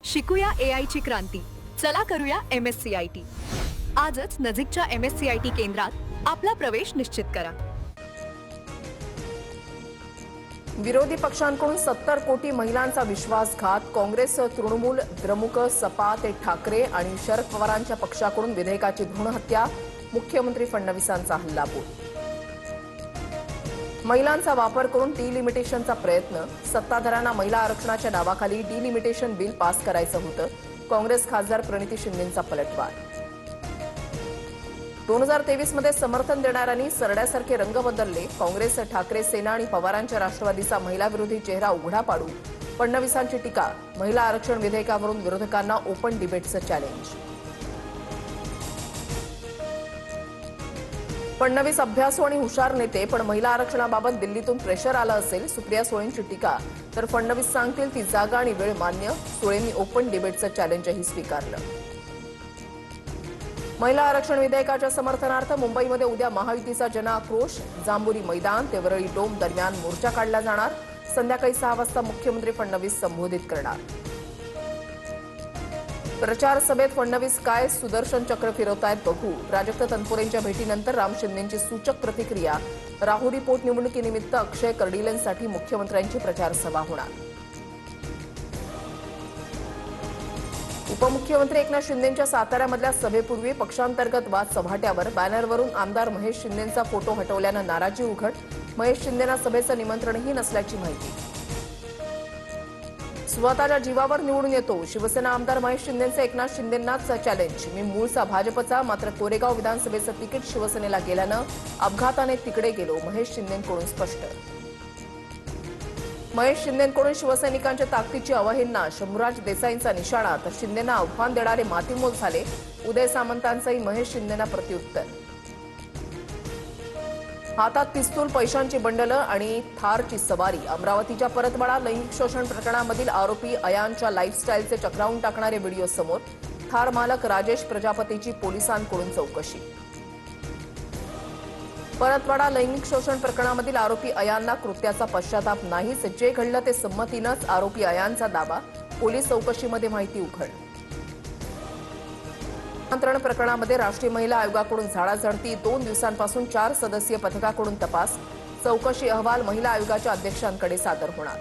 शिकूया AI ची क्रांती. चला करूया MSCIT. आजच नजीकच्या MSCIT केंद्रात आपला प्रवेश निश्चित करा. विरोधी पक्षांकडून 70 कोटी महिलांचा विश्वासघात. काँग्रेस, तृणमूल, द्रमुक, सपा ते ठाकरे आणि शरद पवारांच्या पक्षाकडून विधेयकाची भ्रूण हत्या. मुख्यमंत्री फडणवीसांचा हल्लाबोल. महिलांचा वापर करून डिलिमिटेशनचा प्रयत्न. सत्ताधाऱ्यांना महिला आरक्षणाच्या नावाखाली डिलिमिटेशन बिल पास करायचं होतं. काँग्रेस खासदार प्रणिती शिंदेंचा पलटवार. 2023 मध्ये समर्थन देणाऱ्यांनी सरड्यासारखे रंग बदलले. काँग्रेस, ठाकरे सेना आणि पवारांच्या राष्ट्रवादीचा महिलाविरोधी चेहरा उघडा पाडू. फडणवीसांची टीका. महिला आरक्षण विधेयकावरून विरोधकांना ओपन डिबेटचं चॅलेंज. फडणवीस अभ्यासू आणि हुशार नेते, पण महिला आरक्षणाबाबत दिल्लीतून प्रेशर आलं असेल. सुप्रिया सुळेंची टीका. तर फडणवीस सांगतील ती जागा आणि वेळ मान्य. सुळेंनी ओपन डिबेटचं चॅलेंजही स्वीकारलं. महिला आरक्षण विधेयकाच्या समर्थनार्थ मुंबईमध्ये उद्या महायुतीचा जनआक्रोश. जांभुरी मैदान ते वरळी डोम दरम्यान मोर्चा काढला जाणार. संध्याकाळी 6 वाजता मुख्यमंत्री फडणवीस संबोधित करणार. प्रचार सभेत फडणवीस काय सुदर्शन चक्र फिरवतायत बघू. प्राजक्त तनपुरेंच्या भेटीनंतर राम शिंदेंची सूचक प्रतिक्रिया. राहुरी पोटनिवडणुकीनिमित्त अक्षय कर्डिलेंसाठी मुख्यमंत्र्यांची प्रचार सभा होणार. उपमुख्यमंत्री एकनाथ शिंदेंच्या साताऱ्यामधल्या सभेपूर्वी पक्षांतर्गत वाद चव्हाट्यावर. बॅनरवरून आमदार महेश शिंदेंचा फोटो हटवल्यानं नाराजी उघड. महेश शिंदेंना सभेचं निमंत्रणही नसल्याची माहिती. स्वतःच्या जीवावर निवडून येतो. शिवसेना आमदार महेश शिंदेंचे एकनाथ शिंदेंनाच चॅलेंज. मी मूळचा भाजपचा, मात्र कोरेगाव विधानसभेचं तिकीट शिवसेनेला गेल्यानं अपघाताने तिकडे गेलो. महेश शिंदेंकडून स्पष्ट. महेश शिंदेंकडून शिवसैनिकांच्या ताकदीची अवहेलना. शंभूराज देसाईंचा निशाणा. तर शिंदेंना आव्हान देणारे मातीमोल झाले. उदय सामंतांचंही महेश शिंदेंना प्रत्युत्तर. हातात पिस्तूल, पैशांची बंडलं आणि थारची सवारी. अमरावतीच्या परतवाडा लैंगिक शोषण प्रकरणामधील आरोपी अयानच्या लाईफस्टाईलचे चक्रावून टाकणारे व्हिडिओ समोर. थार मालक राजेश प्रजापतीची पोलिसांकडून चौकशी. परतवाडा लैंगिक शोषण प्रकरणामधील आरोपी अयानला कृत्याचा पश्चाताप नाहीच. जे घडलं ते संमतीनंच, आरोपी अयानचा दावा. पोलीस चौकशीमध्ये माहिती उघड. निमंत्रण प्रकरणामध्ये राष्ट्रीय महिला आयोगाकडून झाडाझडती. 2 दिवसांपासून 4 सदस्यीय पथकाकडून तपास. चौकशी अहवाल महिला आयोगाच्या अध्यक्षांकडे सादर होणार.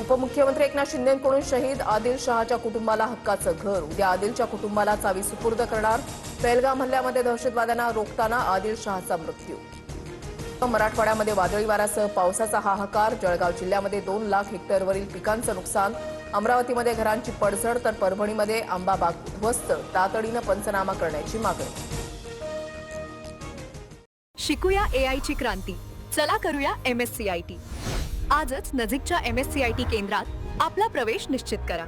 उपमुख्यमंत्री एकनाथ शिंदेंकडून शहीद आदिल शहाच्या कुटुंबाला हक्काचं घर. उद्या आदिलच्या कुटुंबाला चावी सुपूर्द करणार. पेहलगाम हल्ल्यामध्ये दहशतवाद्यांना रोखताना आदिल शहाचा मृत्यू. मराठवाड्यामध्ये वादळी वाऱ्यासह पावसाचा हाहाकार. जळगाव जिल्ह्यामध्ये 2 लाख हेक्टरवरील पिकांचं नुकसान. अमरावतीमध्ये घरांची पडझड तर परभणीमध्ये आंबाबाग उद्ध्वस्त. तातडीनं पंचनामा करण्याची मागणी. शिकूया AI ची क्रांती. चला करूया MSCIT. आजच नजीकच्या MSCIT केंद्रात आपला प्रवेश निश्चित करा.